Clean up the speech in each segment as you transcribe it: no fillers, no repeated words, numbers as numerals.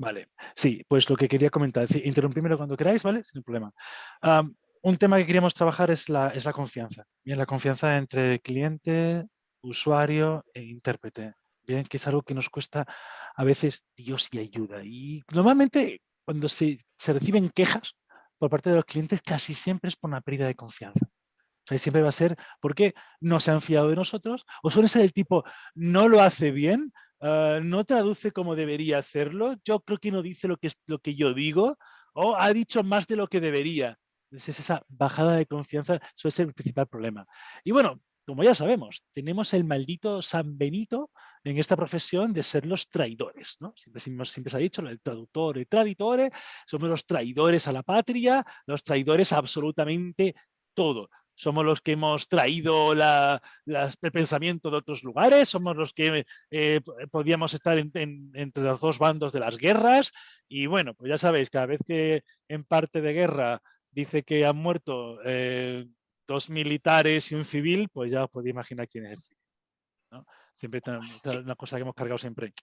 Vale, sí, pues lo que quería comentar, es decir, interrumpímelo cuando queráis, ¿vale? Sin problema. Un tema que queríamos trabajar es la confianza. Bien, la confianza entre cliente, usuario e intérprete. Bien, que es algo que nos cuesta a veces Dios y ayuda. Y normalmente cuando se reciben quejas por parte de los clientes, casi siempre es por una pérdida de confianza. O sea, siempre va a ser porque no se han fiado de nosotros o suele ser el tipo, no lo hace bien, no traduce como debería hacerlo, yo creo que no dice lo que yo digo o ha dicho más de lo que debería. Entonces esa bajada de confianza suele ser el principal problema. Y bueno, como ya sabemos, tenemos el maldito San Benito en esta profesión de ser los traidores, ¿no? Siempre se ha dicho, el traductor y traditore, somos los traidores a la patria, los traidores a absolutamente todo. Somos los que hemos traído el pensamiento de otros lugares, somos los que podíamos estar entre los dos bandos de las guerras. Y bueno, pues ya sabéis, cada vez que en parte de guerra dice que han muerto 2 militares y un civil, pues ya os podéis imaginar quién es el civil, ¿no? Siempre una cosa que hemos cargado siempre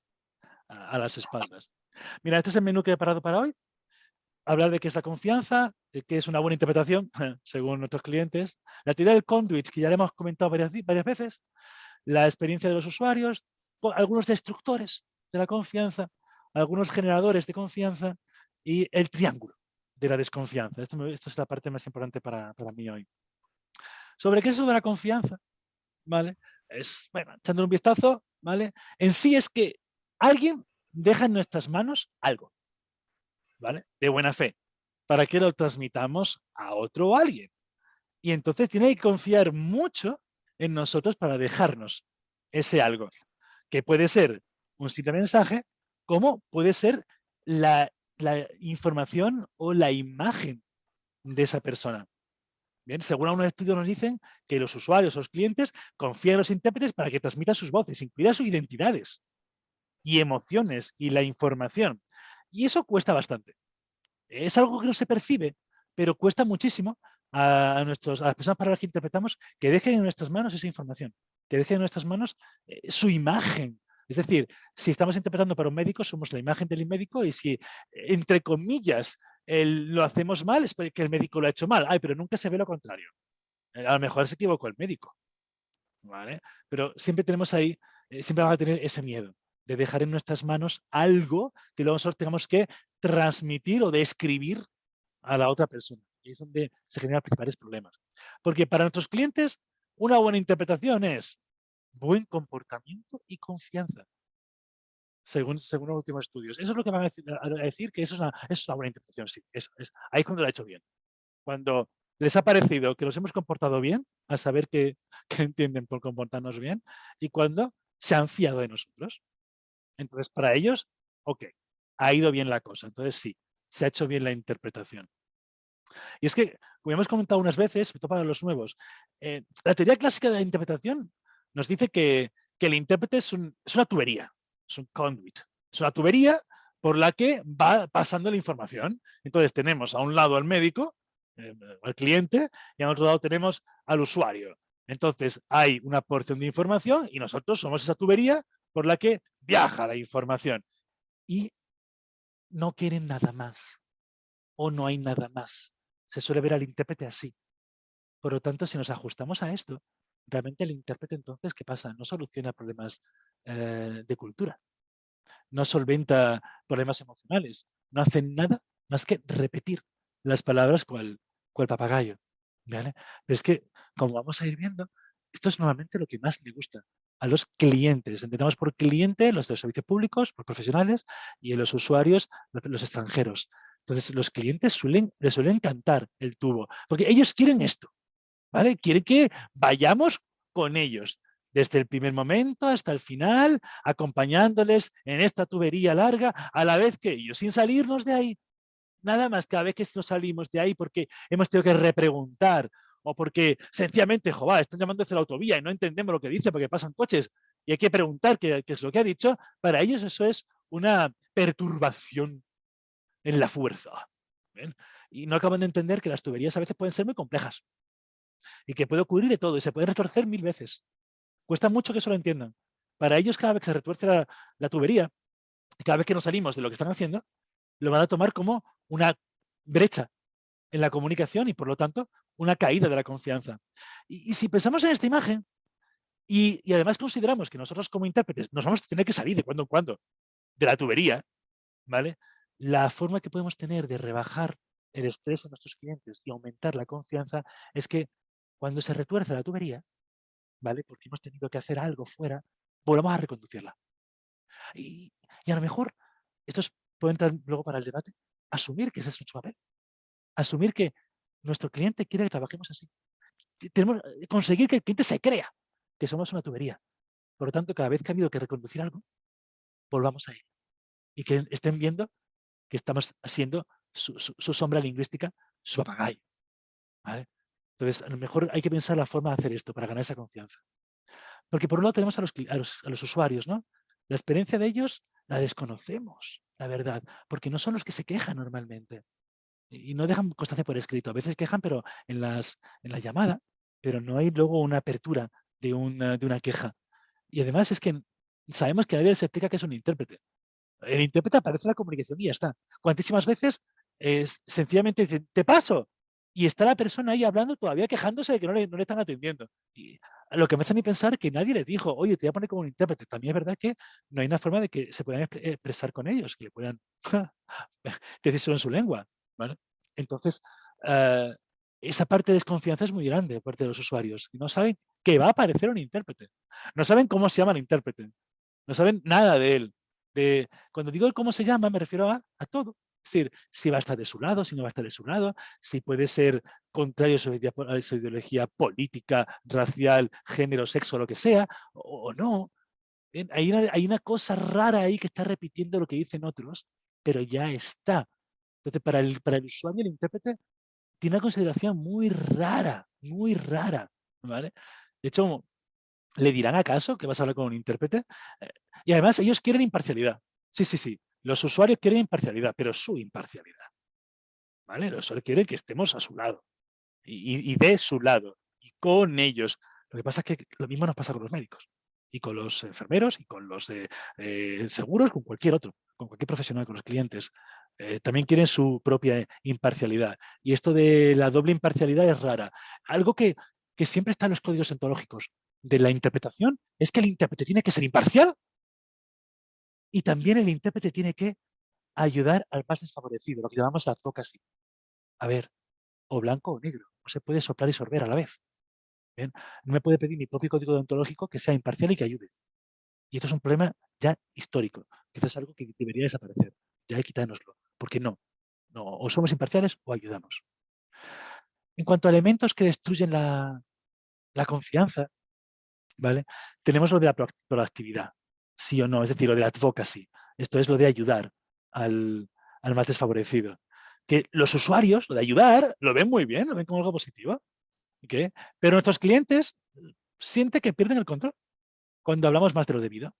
a las espaldas. Mira, este es el menú que he preparado para hoy. Hablar de qué es la confianza, de qué es una buena interpretación, según nuestros clientes, la teoría del conduit, que ya le hemos comentado varias veces, la experiencia de los usuarios, algunos destructores de la confianza, algunos generadores de confianza y el triángulo de la desconfianza. Esto es la parte más importante para mí hoy. ¿Sobre qué es eso de la confianza? ¿Vale? Es, bueno, echando un vistazo, ¿vale? En sí es que alguien deja en nuestras manos algo, ¿vale? De buena fe, para que lo transmitamos a otro o alguien. Y entonces tiene que confiar mucho en nosotros para dejarnos ese algo, que puede ser un simple mensaje, como puede ser la información o la imagen de esa persona. Bien, según algunos estudios nos dicen que los usuarios o los clientes confían en los intérpretes para que transmitan sus voces, incluidas sus identidades y emociones y la información. Y eso cuesta bastante. Es algo que no se percibe, pero cuesta muchísimo a las personas para las que interpretamos que dejen en nuestras manos esa información, que dejen en nuestras manos su imagen. Es decir, si estamos interpretando para un médico, somos la imagen del médico y si, entre comillas, lo hacemos mal, es porque el médico lo ha hecho mal. Ay, pero nunca se ve lo contrario. A lo mejor se equivocó el médico, ¿vale? Pero siempre tenemos ahí, siempre vamos a tener ese miedo de dejar en nuestras manos algo que luego nosotros tengamos que transmitir o describir a la otra persona. Y es donde se generan los principales problemas. Porque para nuestros clientes, una buena interpretación es buen comportamiento y confianza, según los últimos estudios. Eso es lo que van a decir que eso es una buena interpretación. Sí, eso es. Ahí es cuando lo ha hecho bien. Cuando les ha parecido que nos hemos comportado bien, a saber que entienden por comportarnos bien, y cuando se han fiado de nosotros. Entonces, para ellos, ok, ha ido bien la cosa. Entonces, sí, se ha hecho bien la interpretación. Y es que, como hemos comentado unas veces, sobre todo para los nuevos, la teoría clásica de la interpretación nos dice que el intérprete es una tubería, es un conduit, es una tubería por la que va pasando la información. Entonces tenemos a un lado al médico, al cliente, y a otro lado tenemos al usuario. Entonces hay una porción de información y nosotros somos esa tubería por la que viaja la información. Y no quieren nada más o no hay nada más. Se suele ver al intérprete así. Por lo tanto, si nos ajustamos a esto, realmente el intérprete entonces, ¿qué pasa? No soluciona problemas de cultura, no solventa problemas emocionales, no hace nada más que repetir las palabras cual papagayo, ¿vale? Pero es que, como vamos a ir viendo, esto es normalmente lo que más le gusta a los clientes. Entendemos por cliente los de los servicios públicos, por profesionales, y en los usuarios, los extranjeros. Entonces, los clientes les suele encantar el tubo, porque ellos quieren esto. ¿Vale? Quiere que vayamos con ellos desde el primer momento hasta el final, acompañándoles en esta tubería larga, a la vez que ellos, sin salirnos de ahí. Nada más cada vez que nos salimos de ahí porque hemos tenido que repreguntar o porque sencillamente, joder, están llamando desde la autovía y no entendemos lo que dice porque pasan coches y hay que preguntar qué es lo que ha dicho, para ellos eso es una perturbación en la fuerza. ¿Ven? Y no acaban de entender que las tuberías a veces pueden ser muy complejas y que puede ocurrir de todo y se puede retorcer 1000 veces. Cuesta mucho que eso lo entiendan. Para ellos, cada vez que se retuerce la tubería, cada vez que nos salimos de lo que están haciendo, lo van a tomar como una brecha en la comunicación y, por lo tanto, una caída de la confianza. Y si pensamos en esta imagen y además consideramos que nosotros como intérpretes nos vamos a tener que salir de cuando en cuando de la tubería, ¿vale? La forma que podemos tener de rebajar el estrés en nuestros clientes y aumentar la confianza es que cuando se retuerce la tubería, ¿vale? Porque hemos tenido que hacer algo fuera, volvamos a reconducirla. Y a lo mejor, puede entrar luego para el debate, asumir que ese es nuestro papel. Asumir que nuestro cliente quiere que trabajemos así. Tenemos conseguir que el cliente se crea que somos una tubería. Por lo tanto, cada vez que ha habido que reconducir algo, volvamos a ello. Y que estén viendo que estamos haciendo su sombra lingüística, su papagayo. ¿Vale? Entonces, a lo mejor hay que pensar la forma de hacer esto para ganar esa confianza. Porque por un lado tenemos a los usuarios, ¿no? La experiencia de ellos la desconocemos, la verdad, porque no son los que se quejan normalmente. Y no dejan constancia por escrito. A veces quejan, pero en la llamada, pero no hay luego una apertura de una queja. Y además es que sabemos que a veces se explica que es un intérprete. El intérprete aparece en la comunicación y ya está. Cuantísimas veces sencillamente dicen, te paso. Y está la persona ahí hablando todavía quejándose de que no le están atendiendo. Y lo que me hace a mí pensar que nadie le dijo, oye, te voy a poner como un intérprete. También es verdad que no hay una forma de que se puedan expresar con ellos, que le puedan decírselo en su lengua. ¿Vale? Entonces, esa parte de desconfianza es muy grande por parte de los usuarios. No saben que va a aparecer un intérprete. No saben cómo se llama el intérprete. No saben nada de él. Cuando digo cómo se llama, me refiero a todo. Es decir, si va a estar de su lado, si no va a estar de su lado, si puede ser contrario a su ideología política, racial, género, sexo, lo que sea, o no. Bien, hay una cosa rara ahí que está repitiendo lo que dicen otros, pero ya está. Entonces, para el usuario, el intérprete tiene una consideración muy rara, ¿vale? De hecho, ¿le dirán acaso que vas a hablar con un intérprete? Y además ellos quieren imparcialidad. Sí, sí, sí. Los usuarios quieren imparcialidad, pero su imparcialidad. ¿Vale? Los usuarios quieren que estemos a su lado y de su lado y con ellos. Lo que pasa es que lo mismo nos pasa con los médicos y con los enfermeros y con los seguros, con cualquier otro, con cualquier profesional, con los clientes. También quieren su propia imparcialidad. Y esto de la doble imparcialidad es rara. Algo que siempre está en los códigos ontológicos de la interpretación es que el intérprete tiene que ser imparcial y también el intérprete tiene que ayudar al más desfavorecido, lo que llamamos la advocacy. A ver, o blanco o negro, no se puede soplar y sorber a la vez. ¿Bien? No me puede pedir mi propio código deontológico que sea imparcial y que ayude. Y esto es un problema ya histórico, que es algo que debería desaparecer. Ya hay que quitárnoslo, porque no, o somos imparciales o ayudamos. En cuanto a elementos que destruyen la confianza, ¿vale? Tenemos lo de la proactividad, sí o no, es decir, lo de la advocacy. Esto es lo de ayudar al más desfavorecido. Que los usuarios, lo de ayudar, lo ven muy bien, lo ven como algo positivo. ¿Okay? Pero nuestros clientes sienten que pierden el control cuando hablamos más de lo debido.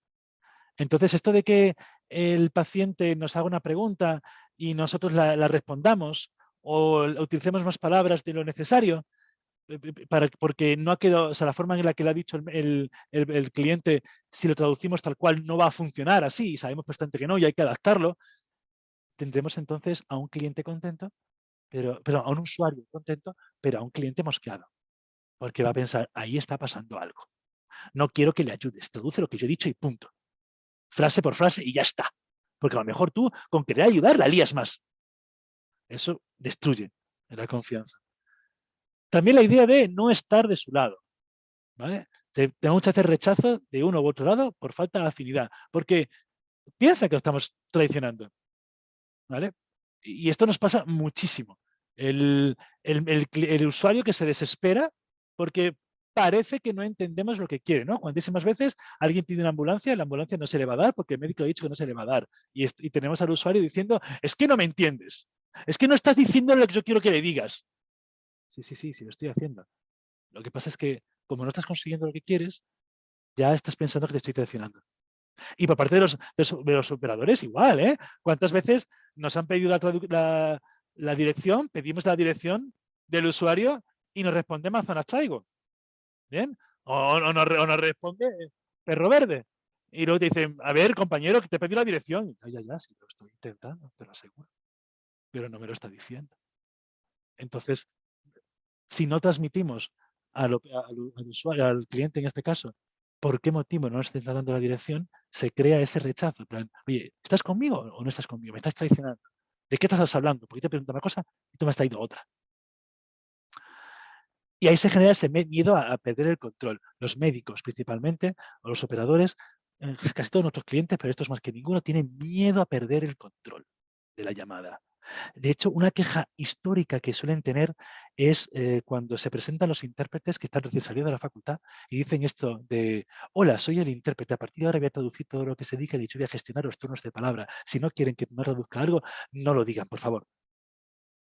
Entonces, esto de que el paciente nos haga una pregunta y nosotros la respondamos o utilicemos más palabras de lo necesario, porque no ha quedado, o sea, la forma en la que lo ha dicho el cliente, si lo traducimos tal cual, no va a funcionar así, y sabemos bastante que no, y hay que adaptarlo, tendremos entonces a un cliente contento, pero a un usuario contento, pero a un cliente mosqueado, porque va a pensar, ahí está pasando algo. No quiero que le ayudes, traduce lo que yo he dicho y punto. Frase por frase y ya está. Porque a lo mejor tú, con querer ayudar, la lías más. Eso destruye la confianza. También la idea de no estar de su lado. ¿Vale? Tenemos muchas veces rechazo de uno u otro lado por falta de afinidad, porque piensa que lo estamos traicionando. ¿Vale? Y esto nos pasa muchísimo. El usuario que se desespera porque parece que no entendemos lo que quiere, ¿no? Cuantísimas veces alguien pide una ambulancia, la ambulancia no se le va a dar porque el médico ha dicho que no se le va a dar. Y tenemos al usuario diciendo, es que no me entiendes. Es que no estás diciendo lo que yo quiero que le digas. Sí, sí, sí, sí, lo estoy haciendo. Lo que pasa es que como no estás consiguiendo lo que quieres, ya estás pensando que te estoy traicionando. Y por parte de los operadores igual, ¿eh? ¿Cuántas veces nos han pedido la dirección, pedimos la dirección del usuario y nos responde manzanas traigo? ¿Bien? O nos responde perro verde. Y luego te dicen, a ver, compañero, que te pedí la dirección. Ya, sí, lo estoy intentando, te lo aseguro. Pero no me lo está diciendo. Entonces, si no transmitimos al usuario, al cliente en este caso, por qué motivo no nos está dando la dirección, se crea ese rechazo. En plan, oye, ¿estás conmigo o no estás conmigo? ¿Me estás traicionando? ¿De qué te estás hablando? Porque te pregunto una cosa y tú me has traído otra. Y ahí se genera ese miedo a perder el control. Los médicos, principalmente, o los operadores, casi todos nuestros clientes, pero estos más que ninguno, tienen miedo a perder el control de la llamada. De hecho, una queja histórica que suelen tener es cuando se presentan los intérpretes que están recién salidos de la facultad y dicen esto de, hola, soy el intérprete, a partir de ahora voy a traducir todo lo que se diga, de hecho voy a gestionar los turnos de palabra. Si no quieren que no traduzca algo, no lo digan, por favor.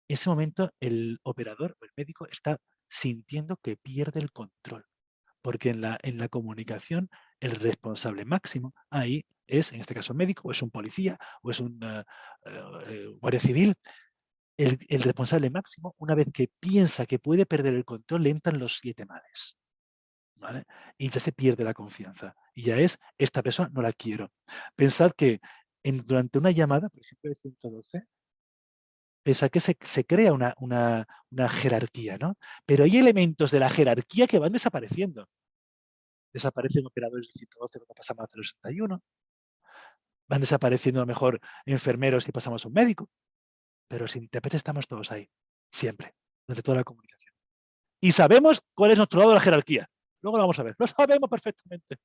En ese momento, el operador o el médico está sintiendo que pierde el control, porque en la comunicación el responsable máximo ahí es, en este caso, un médico, o es un policía, o es un guardia civil. El responsable máximo, una vez que piensa que puede perder el control, le entran los 7 males. ¿Vale? Y ya se pierde la confianza. Y ya es, esta persona no la quiero. Pensad que durante una llamada, por ejemplo, de 112, pensad que se crea una jerarquía, ¿no? Pero hay elementos de la jerarquía que van desapareciendo. Desaparecen operadores del 112 cuando pasamos a 061. Van desapareciendo a lo mejor enfermeros y pasamos a un médico. Pero los intérpretes estamos todos ahí, siempre, durante toda la comunicación. Y sabemos cuál es nuestro lado de la jerarquía. Luego lo vamos a ver, lo sabemos perfectamente.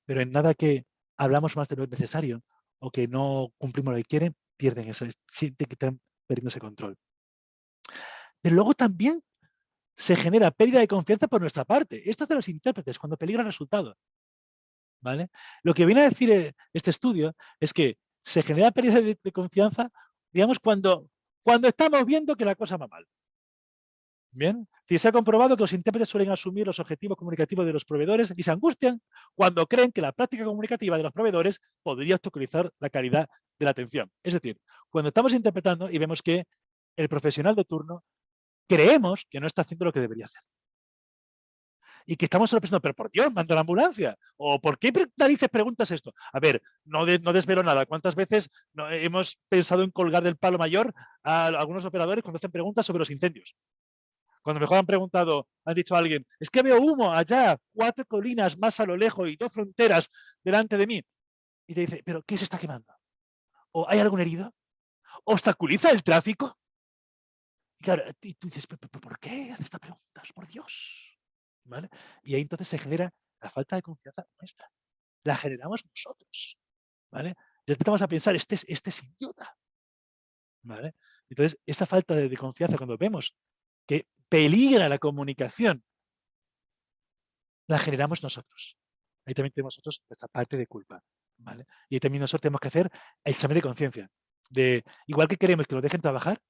Pero en nada que hablamos más de lo necesario o que no cumplimos lo que quieren, pierden eso, sienten que están perdiendo ese control. Pero luego también se genera pérdida de confianza por nuestra parte. Esto es de los intérpretes, cuando peligra el resultado. ¿Vale? Lo que viene a decir este estudio es que se genera pérdida de confianza, digamos, cuando estamos viendo que la cosa va mal. Bien, si se ha comprobado que los intérpretes suelen asumir los objetivos comunicativos de los proveedores y se angustian cuando creen que la práctica comunicativa de los proveedores podría obstaculizar la calidad de la atención. Es decir, cuando estamos interpretando y vemos que el profesional de turno creemos que no está haciendo lo que debería hacer. Y que estamos solo pensando, pero por Dios, manda la ambulancia. ¿O por qué narices preguntas esto? A ver, no desvelo nada. ¿Cuántas veces hemos pensado en colgar del palo mayor a algunos operadores cuando hacen preguntas sobre los incendios? Cuando mejor han preguntado, han dicho a alguien, es que veo humo allá, 4 colinas más a lo lejos y 2 fronteras delante de mí. Y te dice, ¿pero qué se está quemando? ¿O hay algún herido? ¿Obstaculiza el tráfico? Y claro, y tú dices, ¿por qué hace estas preguntas? Por Dios. ¿Vale? Y ahí entonces se genera la falta de confianza nuestra. La generamos nosotros. ¿Vale? Ya empezamos a pensar, este es idiota. ¿Vale? Entonces, esa falta de confianza, cuando vemos que peligra la comunicación, la generamos nosotros. Ahí también tenemos nosotros nuestra parte de culpa. ¿Vale? Y ahí también nosotros tenemos que hacer el examen de conciencia. Igual que queremos que nos dejen trabajar,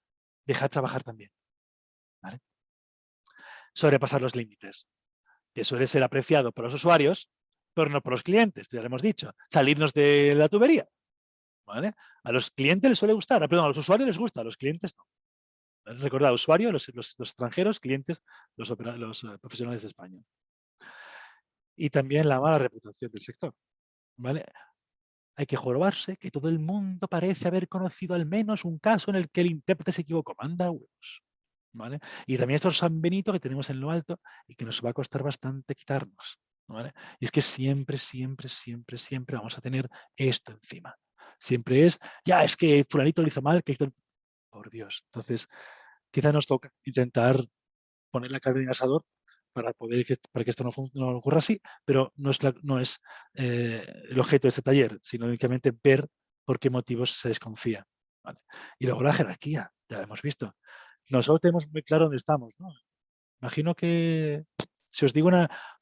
dejar trabajar también. ¿Vale? Sobrepasar los límites, que suele ser apreciado por los usuarios, pero no por los clientes, ya lo hemos dicho. Salirnos de la tubería. ¿Vale? A los clientes les suele gustar, perdón, a los usuarios les gusta, a los clientes no. Recordad, usuarios, los extranjeros, clientes, los profesionales de España. Y también la mala reputación del sector. ¿Vale? Hay que jorobarse que todo el mundo parece haber conocido al menos un caso en el que el intérprete se equivocó. Manda huevos. ¿Vale? Y también estos San Benito que tenemos en lo alto y que nos va a costar bastante quitarnos. ¿Vale? Y es que siempre, siempre, siempre, siempre vamos a tener esto encima. Siempre es, ya, es que fulanito lo hizo mal, que por Dios. Entonces, quizá nos toca intentar poner la carne en el asador para que esto no ocurra así, pero no es el objeto de este taller, sino únicamente ver por qué motivos se desconfía. ¿Vale? Y luego la jerarquía, ya lo hemos visto. Nosotros tenemos muy claro dónde estamos, ¿no? Imagino que, si os digo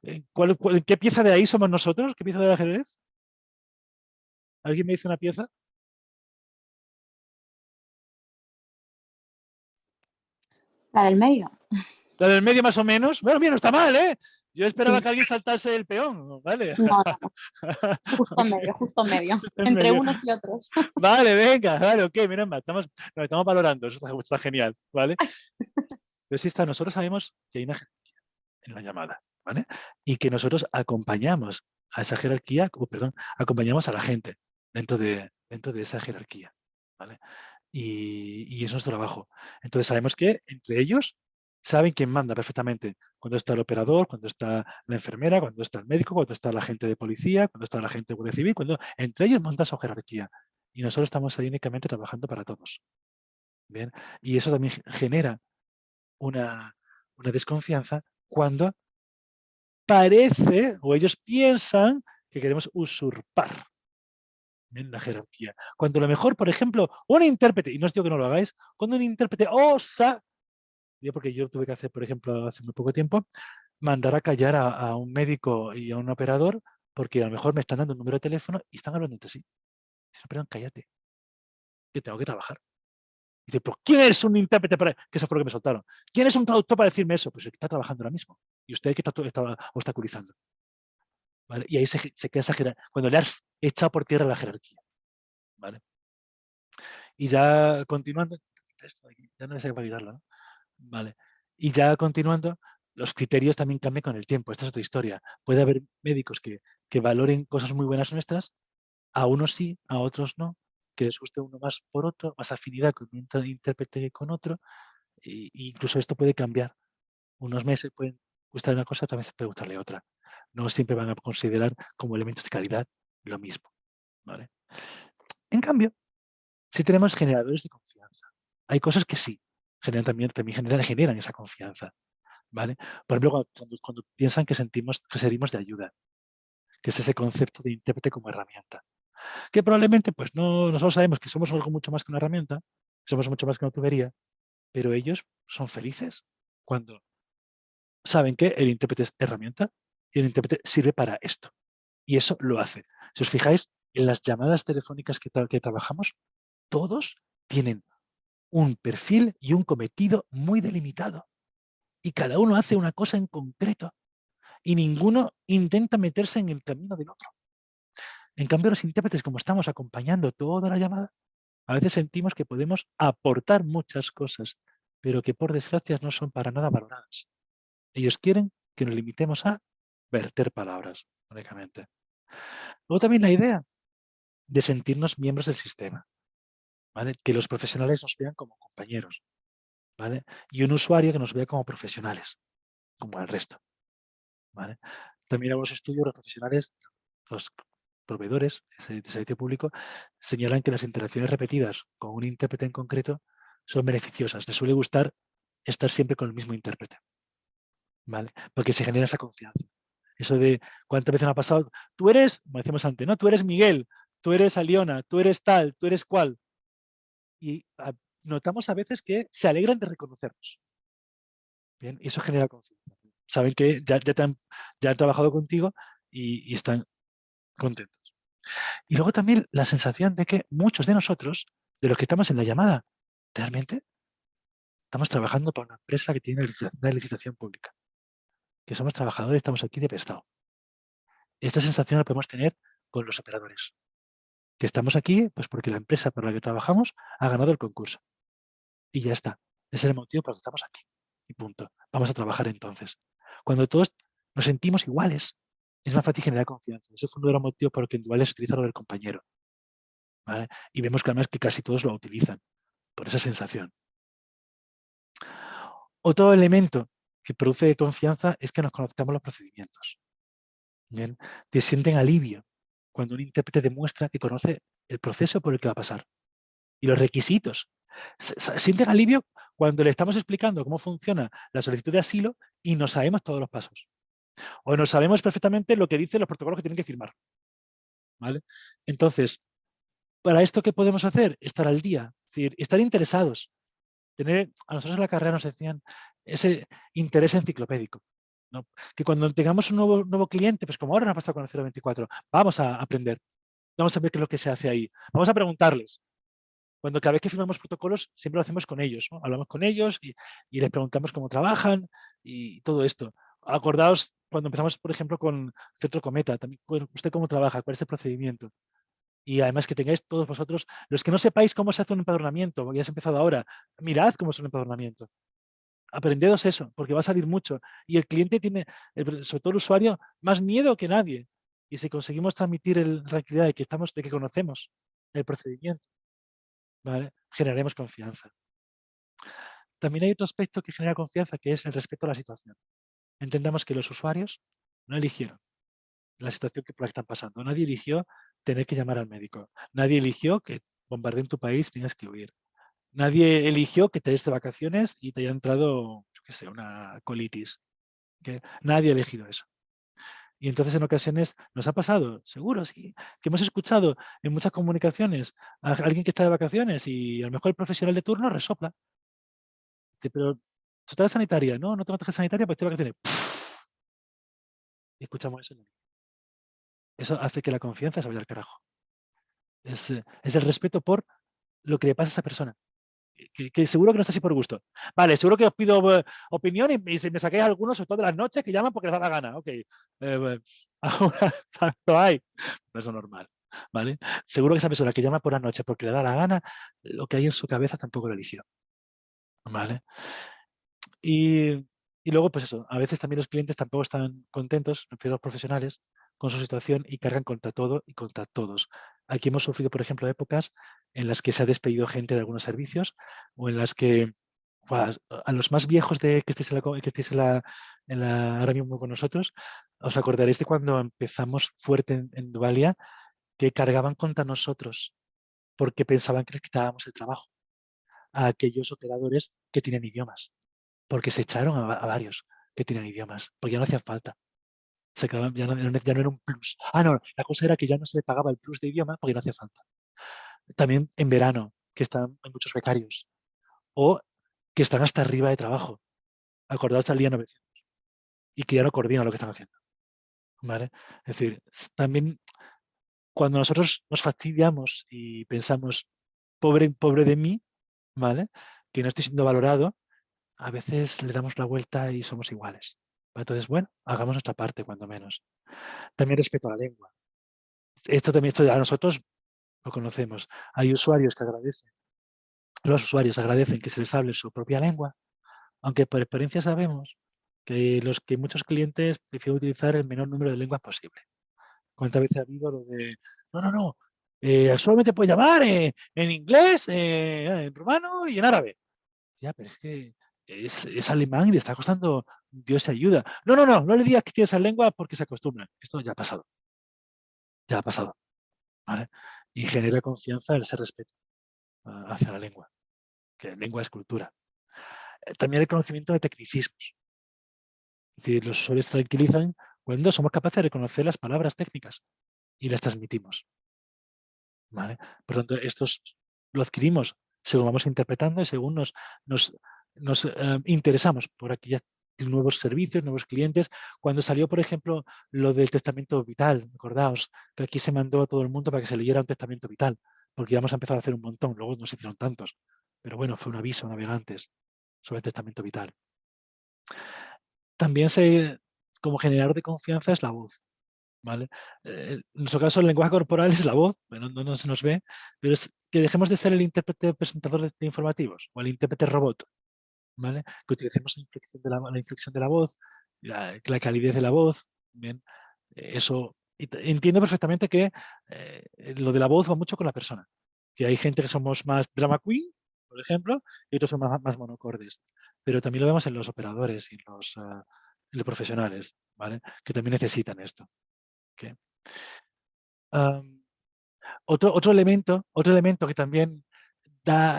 ¿en qué pieza de ahí somos nosotros? ¿Qué pieza del ajedrez? ¿Alguien me dice una pieza? La del medio. La del medio más o menos. Bueno, mira, no está mal, ¿eh? Yo esperaba Sí. que alguien saltase el peón, ¿vale? No. Justo en medio, justo en medio. Justo en Entre medio. unos y otros. Vale, venga, vale, ok, mira, nos estamos valorando, eso está genial, ¿vale? Pero sí está, nosotros sabemos que hay una jerarquía en la llamada, ¿vale? Y que nosotros acompañamos a esa jerarquía, perdón, acompañamos a la gente dentro de esa jerarquía, ¿vale? Y es nuestro trabajo. Entonces sabemos que entre ellos saben quién manda perfectamente. Cuando está el operador, cuando está la enfermera, cuando está el médico, cuando está la gente de policía, cuando está la gente de Guardia Civil, cuando entre ellos montan su jerarquía. Y nosotros estamos ahí únicamente trabajando para todos. ¿Bien? Y eso también genera una desconfianza cuando parece o ellos piensan que queremos usurpar en la jerarquía. Cuando a lo mejor, por ejemplo, un intérprete, y no os digo que no lo hagáis, cuando un intérprete osa, porque yo tuve que hacer, por ejemplo, hace muy poco tiempo, mandar a callar a un médico y a un operador porque a lo mejor me están dando un número de teléfono y están hablando entre sí. Dice, perdón, cállate, que tengo que trabajar. Dice, ¿pero quién es un intérprete para...? Que eso fue lo que me soltaron. ¿Quién es un traductor para decirme eso? Pues el que está trabajando ahora mismo. Y usted que está obstaculizando. ¿Vale? Y ahí se queda esa jerarquía. Cuando le has echado por tierra la jerarquía. ¿Vale? Y ya continuando, ya no sé para quitarlo, ¿no? Vale. Y ya continuando, los criterios también cambian con el tiempo. Esta es otra historia. Puede haber médicos que valoren cosas muy buenas nuestras, a unos sí, a otros no, que les guste uno más por otro, más afinidad con un intérprete que con otro, e incluso esto puede cambiar. Unos meses pueden gustar una cosa, otras veces puede gustarle otra. No siempre van a considerar como elementos de calidad lo mismo. ¿Vale? En cambio, si tenemos generadores de confianza, hay cosas que sí, también generan esa confianza. ¿Vale? Por ejemplo, cuando piensan que servimos de ayuda, que es ese concepto de intérprete como herramienta. Que probablemente, pues no, nosotros sabemos que somos algo mucho más que una herramienta, somos mucho más que una tubería, pero ellos son felices cuando saben que el intérprete es herramienta y el intérprete sirve para esto. Y eso lo hace. Si os fijáis, en las llamadas telefónicas que trabajamos, todos tienen un perfil y un cometido muy delimitado. Y cada uno hace una cosa en concreto. Y ninguno intenta meterse en el camino del otro. En cambio, los intérpretes, como estamos acompañando toda la llamada, a veces sentimos que podemos aportar muchas cosas, pero que por desgracia no son para nada valoradas. Ellos quieren que nos limitemos a verter palabras, únicamente. Luego también la idea de sentirnos miembros del sistema, ¿vale? Que los profesionales nos vean como compañeros, ¿vale? Y un usuario que nos vea como profesionales, como el resto, ¿vale? También algunos estudios, los profesionales, los proveedores de servicio público señalan que las interacciones repetidas con un intérprete en concreto son beneficiosas. Les suele gustar estar siempre con el mismo intérprete, ¿vale? Porque se genera esa confianza. Eso de cuántas veces me ha pasado, tú eres, como decíamos antes, ¿no? Tú eres Miguel, tú eres Aliona, tú eres tal, tú eres cual. Y notamos a veces que se alegran de reconocernos. Bien, y eso genera confianza. Saben que ya han trabajado contigo y están contentos. Y luego también la sensación de que muchos de nosotros, de los que estamos en la llamada, realmente estamos trabajando para una empresa que tiene una licitación pública. Que somos trabajadores y estamos aquí de prestado. Esta sensación la podemos tener con los operadores. Que estamos aquí pues porque la empresa para la que trabajamos ha ganado el concurso. Y ya está. Ese es el motivo por el que estamos aquí. Y punto. Vamos a trabajar entonces. Cuando todos nos sentimos iguales, es más fácil generar confianza. Ese fue uno de los motivos por los que en Duales se utiliza lo del compañero. ¿Vale? Y vemos que además que casi todos lo utilizan por esa sensación. Otro elemento que produce confianza es que nos conozcamos los procedimientos. ¿Bien? Te sienten alivio cuando un intérprete demuestra que conoce el proceso por el que va a pasar y los requisitos. Sienten alivio cuando le estamos explicando cómo funciona la solicitud de asilo y no sabemos todos los pasos. O no sabemos perfectamente lo que dicen los protocolos que tienen que firmar. ¿Vale? Entonces, para esto, ¿qué podemos hacer? Estar al día, es decir, estar interesados. A nosotros en la carrera nos decían ese interés enciclopédico. ¿No? Que cuando tengamos un nuevo cliente, pues como ahora nos ha pasado con el 024, vamos a aprender, vamos a ver qué es lo que se hace ahí, vamos a preguntarles. Cuando cada vez que firmamos protocolos, siempre lo hacemos con ellos, ¿no? Hablamos con ellos y les preguntamos cómo trabajan y todo esto. Acordaos cuando empezamos, por ejemplo, con Centro Cometa, también, bueno, ¿usted cómo trabaja? ¿Cuál es el procedimiento? Y además que tengáis todos vosotros, los que no sepáis cómo se hace un empadronamiento, porque ya has empezado ahora, mirad cómo es un empadronamiento. aprendedos eso, porque va a salir mucho. Y el cliente tiene, sobre todo el usuario, más miedo que nadie. Y si conseguimos transmitir la tranquilidad de que conocemos el procedimiento, ¿vale? Generaremos confianza. También hay otro aspecto que genera confianza, que es el respeto a la situación. Entendamos que los usuarios no eligieron la situación por la que están pasando. Nadie eligió tener que llamar al médico. Nadie eligió que bombardeen tu país, tengas que huir. Nadie eligió que te des de vacaciones y te haya entrado, yo qué sé, una colitis. ¿Okay? Nadie ha elegido eso. Y entonces en ocasiones nos ha pasado, seguro, sí, que hemos escuchado en muchas comunicaciones a alguien que está de vacaciones y a lo mejor el profesional de turno resopla. Dice, pero tú estás de sanitaria, no tengo tarjeta sanitaria, pues estoy de vacaciones. Y escuchamos eso. Eso hace que la confianza se vaya al carajo. Es el respeto por lo que le pasa a esa persona. Que seguro que no está así por gusto. Vale, seguro que os pido opinión y si me saquéis algunos, sobre todo de las noches, que llaman porque les da la gana. Ok. Ahora lo hay. No es lo normal. ¿Vale? Seguro que esa persona que llama por la noche porque le da la gana, lo que hay en su cabeza tampoco lo eligió. ¿Vale? Y luego, pues eso, a veces también los clientes tampoco están contentos, los profesionales, con su situación y cargan contra todo y contra todos. Aquí hemos sufrido, por ejemplo, épocas en las que se ha despedido gente de algunos servicios o en las que a los más viejos que estéis, ahora mismo con nosotros, os acordaréis de cuando empezamos fuerte en Dualia, que cargaban contra nosotros porque pensaban que les quitábamos el trabajo a aquellos operadores que tienen idiomas, porque se echaron a varios que tienen idiomas, porque ya no hacían falta. Se quedaban, ya no era un plus. No, la cosa era que ya no se le pagaba el plus de idioma porque no hacía falta. También en verano, que hay muchos becarios, o que están hasta arriba de trabajo, acordados hasta el día 900, y que ya no coordinan lo que están haciendo. ¿Vale? Es decir, también cuando nosotros nos fastidiamos y pensamos, pobre de mí, ¿vale? Que no estoy siendo valorado, a veces le damos la vuelta y somos iguales. Entonces, bueno, hagamos nuestra parte, cuando menos. También respeto a la lengua. Esto a nosotros lo conocemos. Hay usuarios que agradecen, los usuarios agradecen que se les hable su propia lengua, aunque por experiencia sabemos que muchos clientes prefieren utilizar el menor número de lenguas posible. ¿Cuántas veces ha habido lo de, no, solamente puedes llamar en inglés, en rumano y en árabe? Ya, pero es que es alemán y le está costando, Dios se ayuda. No le digas que tiene esa lengua porque se acostumbran. Esto ya ha pasado. Ya ha pasado. ¿Vale? Y genera confianza ese respeto hacia la lengua, que lengua es cultura. También el conocimiento de tecnicismos. Es decir, los usuarios se tranquilizan cuando somos capaces de reconocer las palabras técnicas y las transmitimos. ¿Vale? Por lo tanto, estos lo adquirimos según vamos interpretando y según nos interesamos por aquellos nuevos servicios, nuevos clientes. Cuando salió, por ejemplo, lo del testamento vital, acordaos que aquí se mandó a todo el mundo para que se leyera un testamento vital, porque ya hemos empezado a hacer un montón, luego no se hicieron tantos. Pero bueno, fue un aviso a navegantes sobre el testamento vital. También como generador de confianza es la voz. ¿Vale? En nuestro caso, el lenguaje corporal es la voz, bueno, no se nos ve, pero es que dejemos de ser el intérprete presentador de informativos o el intérprete robot, ¿vale? Que utilicemos la inflexión de la voz, la calidez de la voz, bien, eso. Entiendo perfectamente que lo de la voz va mucho con la persona, que hay gente que somos más drama queen, por ejemplo, y otros son más monocordes, pero también lo vemos en los operadores y en los profesionales, ¿vale? Que también necesitan esto. ¿Okay? Otro elemento que también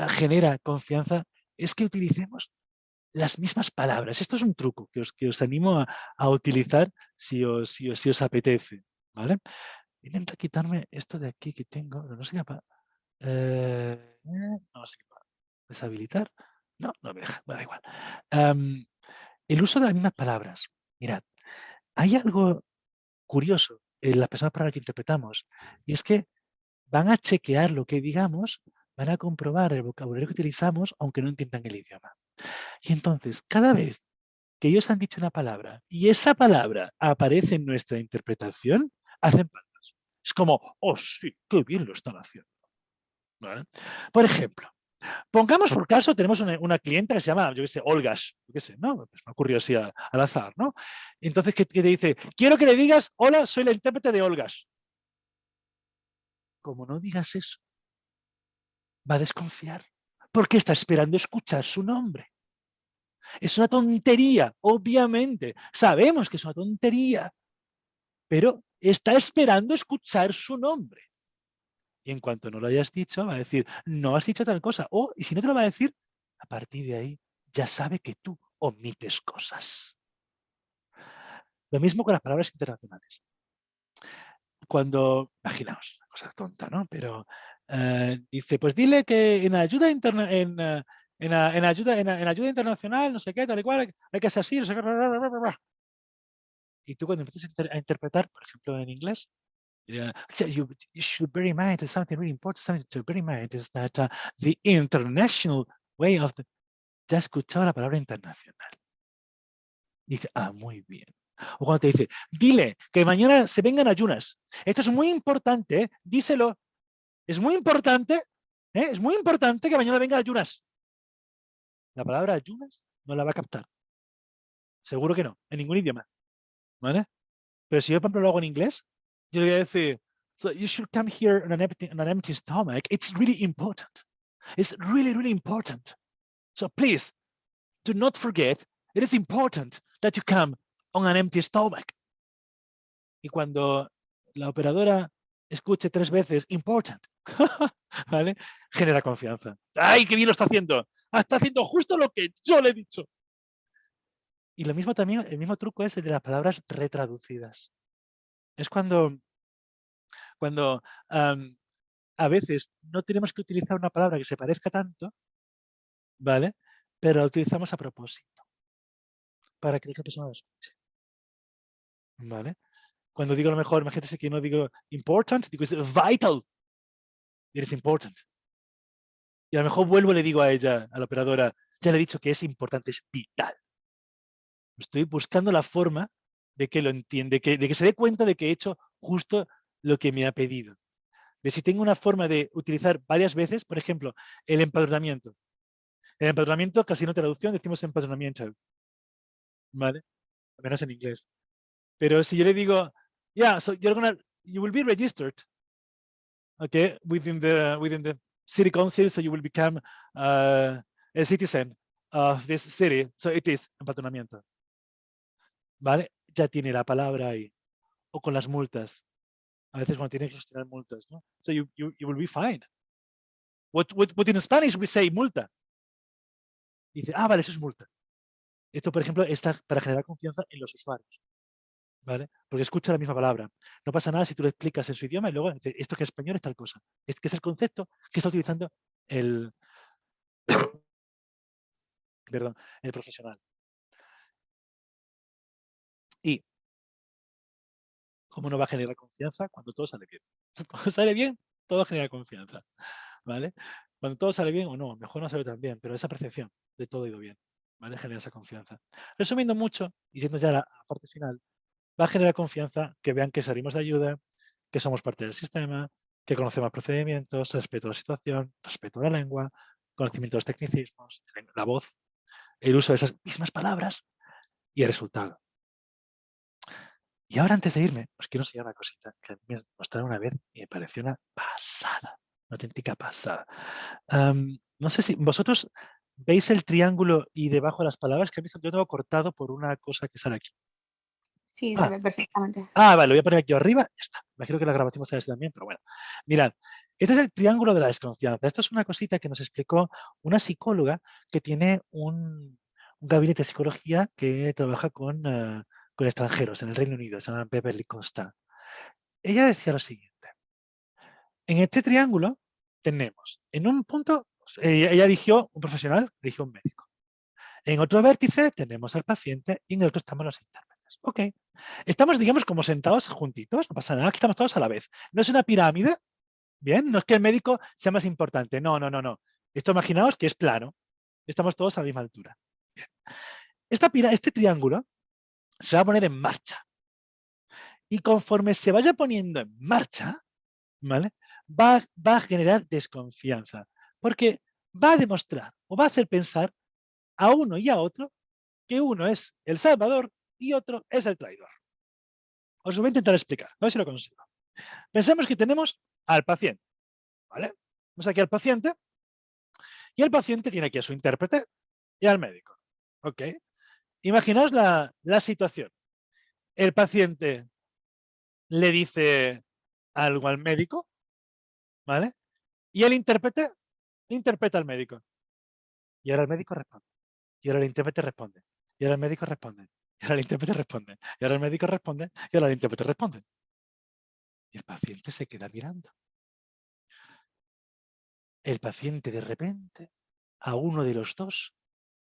genera confianza es que utilicemos las mismas palabras. Esto es un truco que os animo a utilizar si os apetece. ¿Vale? Intento quitarme esto de aquí que tengo. No sé qué. No sé qué. Deshabilitar. No me deja. Bueno, da igual. El uso de las mismas palabras. Mirad, hay algo curioso en las personas para las que interpretamos, y es que van a chequear lo que digamos, van a comprobar el vocabulario que utilizamos, aunque no entiendan el idioma. Y entonces, cada vez que ellos han dicho una palabra y esa palabra aparece en nuestra interpretación, hacen palmas. Es como, oh sí, qué bien lo están haciendo. ¿Vale? Por ejemplo, Pongamos por caso, tenemos una clienta que se llama, yo qué sé, Olgash, yo qué sé, ¿no? Pues me ocurrió así al azar, ¿no? Entonces, ¿qué te dice? Quiero que le digas, hola, soy la intérprete de Olgash. Como no digas eso, va a desconfiar, porque está esperando escuchar su nombre. Es una tontería, obviamente. Sabemos que es una tontería, pero está esperando escuchar su nombre. Y en cuanto no lo hayas dicho, va a decir, no has dicho tal cosa. Y si no te lo va a decir, a partir de ahí ya sabe que tú omites cosas. Lo mismo con las palabras internacionales. Cuando, imaginaos, una cosa tonta, ¿no? Pero dice, pues dile que en ayuda en ayuda internacional, no sé qué, tal y cual, hay que ser así, no sé qué, y tú cuando empiezas a interpretar, por ejemplo, en inglés, you should bear in mind that something really important, something to bear in mind is that the international way of ya he escuchado la palabra internacional. Dice, muy bien. O cuando te dice, dile que mañana se vengan ayunas. Esto es muy importante, díselo. Es muy importante que mañana vengan ayunas. La palabra ayunas no la va a captar. Seguro que no, en ningún idioma. ¿Vale? Pero si yo, por ejemplo, lo hago en inglés, yo le voy a decir, so you should come here on an empty stomach. It's really important. It's really, really important. So please, do not forget, it is important that you come on an empty stomach. Y cuando la operadora escuche 3 veces important, ¿vale? Genera confianza. ¡Ay, qué bien lo está haciendo! Está haciendo justo lo que yo le he dicho. Y lo mismo también, el mismo truco es el de las palabras retraducidas. Es cuando a veces no tenemos que utilizar una palabra que se parezca tanto, ¿vale? Pero la utilizamos a propósito, para que la otra persona lo escuche, ¿vale? Cuando digo a lo mejor, imagínate que no digo important, digo es vital. It is important. Y a lo mejor vuelvo y le digo a ella, a la operadora, ya le he dicho que es importante, es vital. Estoy buscando la forma de que lo entiende, de que se dé cuenta de que he hecho justo lo que me ha pedido. De si tengo una forma de utilizar varias veces, por ejemplo, el empadronamiento. El empadronamiento, casi no traducción, decimos empadronamiento. ¿Vale? Al menos en inglés. Pero si yo le digo, yeah, so you will be registered, okay, within the city council, so you will become a citizen of this city. So it is empadronamiento. ¿Vale? Ya tiene la palabra ahí. O con las multas. A veces cuando tienes que gestionar multas, ¿no? So you will be fined. What in Spanish we say multa. Y dice, vale, eso es multa. Esto, por ejemplo, está para generar confianza en los usuarios, ¿vale? Porque escucha la misma palabra. No pasa nada si tú le explicas en su idioma y luego dice, esto que es español es tal cosa. Este es el concepto que está utilizando el, perdón, el profesional. Y ¿cómo no va a generar confianza cuando todo sale bien? Cuando sale bien, todo genera confianza, ¿vale? Cuando todo sale bien o no, mejor no sale tan bien, pero esa percepción de todo ha ido bien, ¿vale? Genera esa confianza. Resumiendo mucho, y yendo ya a la parte final, va a generar confianza que vean que salimos de ayuda, que somos parte del sistema, que conocemos procedimientos, respeto a la situación, respeto a la lengua, conocimiento de los tecnicismos, la voz, el uso de esas mismas palabras y el resultado. Y ahora, antes de irme, os quiero enseñar una cosita que me mostraron una vez y me pareció una pasada, una auténtica pasada. No sé si vosotros veis el triángulo y debajo de las palabras que yo tengo cortado por una cosa que sale aquí. Sí, se ve perfectamente. Vale, lo voy a poner aquí arriba. Ya está. Imagino que la grabación va a ser también, pero bueno. Mirad, este es el triángulo de la desconfianza. Esto es una cosita que nos explicó una psicóloga que tiene un gabinete de psicología que trabaja con extranjeros en el Reino Unido. Se llama Beverly Constant. Ella decía lo siguiente. En este triángulo tenemos, en un punto, ella eligió un profesional, eligió un médico. En otro vértice tenemos al paciente y en el otro estamos los intérpretes. Ok. Estamos, digamos, como sentados juntitos, no pasa nada, aquí estamos todos a la vez. No es una pirámide, ¿bien? No es que el médico sea más importante, no. Esto imaginaos que es plano. Estamos todos a la misma altura. Bien. Este triángulo se va a poner en marcha. Y conforme se vaya poniendo en marcha, ¿vale? Va a generar desconfianza. Porque va a demostrar o va a hacer pensar a uno y a otro que uno es el salvador y otro es el traidor. Os lo voy a intentar explicar, a ver si lo consigo. Pensemos que tenemos al paciente, ¿vale? Vamos aquí al paciente y el paciente tiene aquí a su intérprete y al médico, ¿ok? Imaginaos la situación. El paciente le dice algo al médico, ¿vale? Y el intérprete interpreta al médico. Y ahora el médico responde. Y ahora el intérprete responde. Y ahora el médico responde. Y ahora el intérprete responde. Y ahora el médico responde. Y ahora el intérprete responde. Y el paciente se queda mirando. El paciente de repente a uno de los dos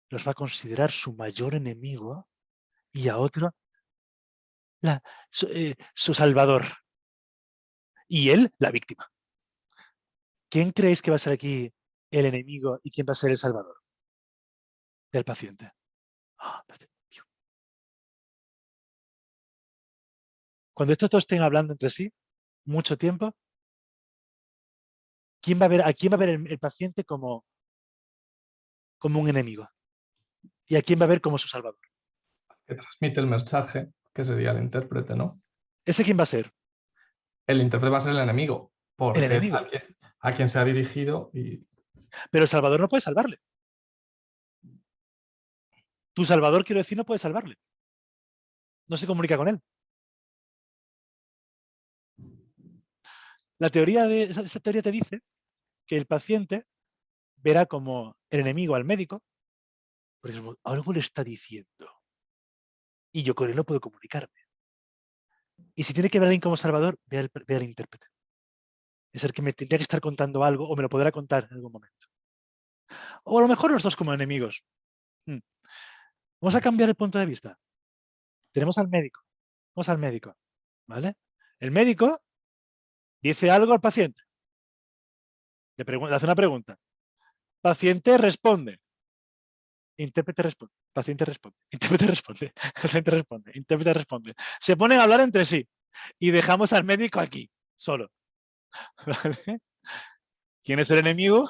los va a considerar su mayor enemigo y a otro su salvador. Y él la víctima. ¿Quién creéis que va a ser aquí el enemigo y quién va a ser el salvador del paciente? Cuando estos dos estén hablando entre sí mucho tiempo, ¿a quién va a ver el paciente como un enemigo? ¿Y a quién va a ver como su salvador? Que transmite el mensaje, que sería el intérprete, ¿no? ¿Ese quién va a ser? El intérprete va a ser el enemigo, porque El enemigo. es a quien se ha dirigido y... Pero el salvador no puede salvarle. Tu salvador, quiero decir, no puede salvarle. No se comunica con él. Esta teoría te dice que el paciente verá como el enemigo al médico, porque algo le está diciendo. Y yo con él no puedo comunicarme. Y si tiene que ver a alguien como salvador, ve al intérprete. Es el que me tendría que estar contando algo o me lo podrá contar en algún momento. O a lo mejor los dos como enemigos. Vamos a cambiar el punto de vista. Tenemos al médico. Vamos al médico. ¿Vale? El médico dice algo al paciente. Le hace una pregunta. Paciente responde. Intérprete responde. Paciente responde. Intérprete responde. Paciente responde. Intérprete responde. Se ponen a hablar entre sí y dejamos al médico aquí, solo. ¿Vale? ¿Quién es el enemigo?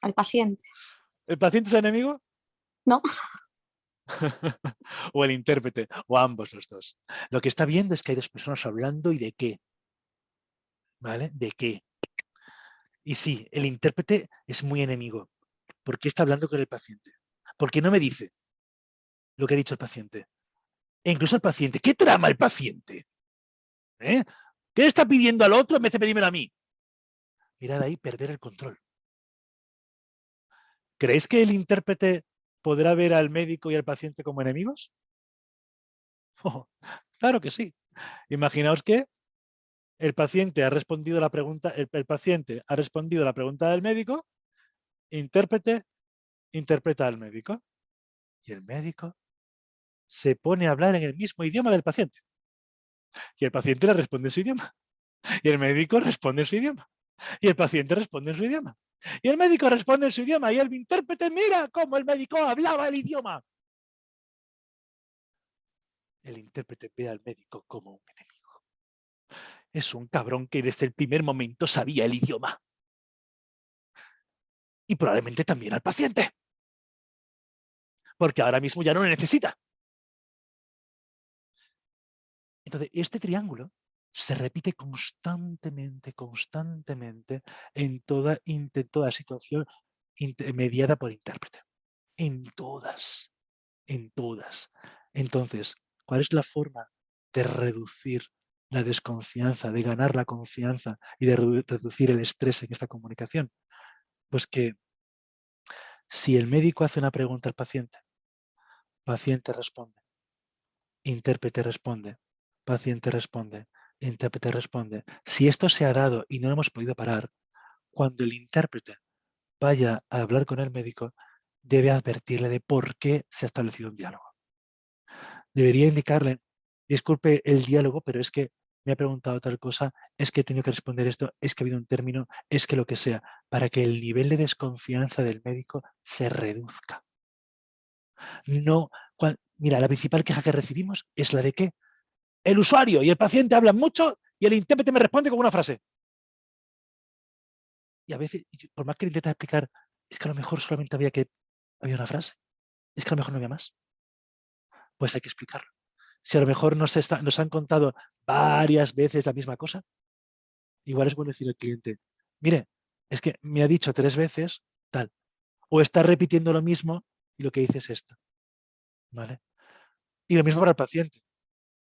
Al paciente. ¿El paciente es el enemigo? No. O el intérprete, o ambos los dos. Lo que está viendo es que hay dos personas hablando y de qué. ¿Vale? ¿De qué? Y sí, el intérprete es muy enemigo. ¿Por qué está hablando con el paciente? ¿Por qué no me dice lo que ha dicho el paciente? E incluso el paciente, ¿qué trama el paciente? ¿Eh? ¿Qué está pidiendo al otro en vez de pedírmelo a mí? Mirad ahí, perder el control. ¿Creéis que el intérprete podrá ver al médico y al paciente como enemigos? Oh, claro que sí. Imaginaos que el paciente ha respondido a la pregunta, el paciente ha respondido a la pregunta del médico, intérprete interpreta al médico y el médico se pone a hablar en el mismo idioma del paciente. Y el paciente le responde en su idioma. Y el médico responde en su idioma. Y el paciente responde en su idioma. Y el médico responde en su idioma. Y el intérprete mira cómo el médico hablaba el idioma. El intérprete ve al médico como un enemigo. Es un cabrón que desde el primer momento sabía el idioma. Y probablemente también al paciente. Porque ahora mismo ya no lo necesita. Entonces, este triángulo se repite constantemente en toda situación mediada por intérprete. En todas. Entonces, ¿cuál es la forma de reducir la desconfianza, de ganar la confianza y de reducir el estrés en esta comunicación? Pues que si el médico hace una pregunta al paciente responde, intérprete responde, paciente responde, intérprete responde. Si esto se ha dado y no hemos podido parar, cuando el intérprete vaya a hablar con el médico, debe advertirle de por qué se ha establecido un diálogo. Debería indicarle, disculpe el diálogo, pero es que me ha preguntado tal cosa, es que he tenido que responder esto, es que ha habido un término, es que lo que sea, para que el nivel de desconfianza del médico se reduzca. No, mira, la principal queja que recibimos es la de que el usuario y el paciente hablan mucho y el intérprete me responde con una frase. y a veces, por más que le intentas explicar, es que a lo mejor solamente había una frase, es que a lo mejor no había más. Pues hay que explicarlo. Si a lo mejor nos han contado varias veces la misma cosa, igual es bueno decir al cliente, mire, es que me ha dicho 3 veces tal, o está repitiendo lo mismo y lo que dice es esto. ¿Vale? Y lo mismo para el paciente.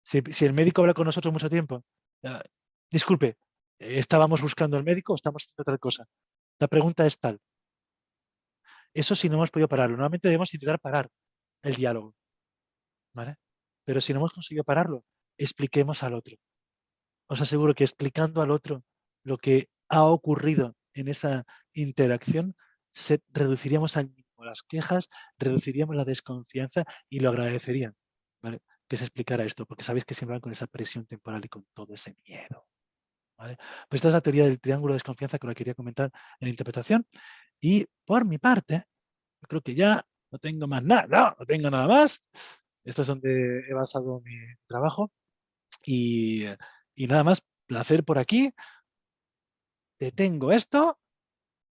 Si el médico habla con nosotros mucho tiempo, disculpe, ¿estábamos buscando al médico o estamos haciendo otra cosa? La pregunta es tal. Eso sí no hemos podido pararlo. Normalmente debemos intentar parar el diálogo. ¿Vale? Pero si no hemos conseguido pararlo, expliquemos al otro. Os aseguro que explicando al otro lo que ha ocurrido en esa interacción, reduciríamos al mínimo las quejas, reduciríamos la desconfianza y lo agradecerían, ¿vale? Que se explicara esto, porque sabéis que siempre van con esa presión temporal y con todo ese miedo. ¿Vale? Pues esta es la teoría del triángulo de desconfianza que os quería comentar en la interpretación. Y por mi parte, yo creo que ya no tengo más nada, no tengo nada más. Esto es donde he basado mi trabajo. Y nada más, placer por aquí. Detengo esto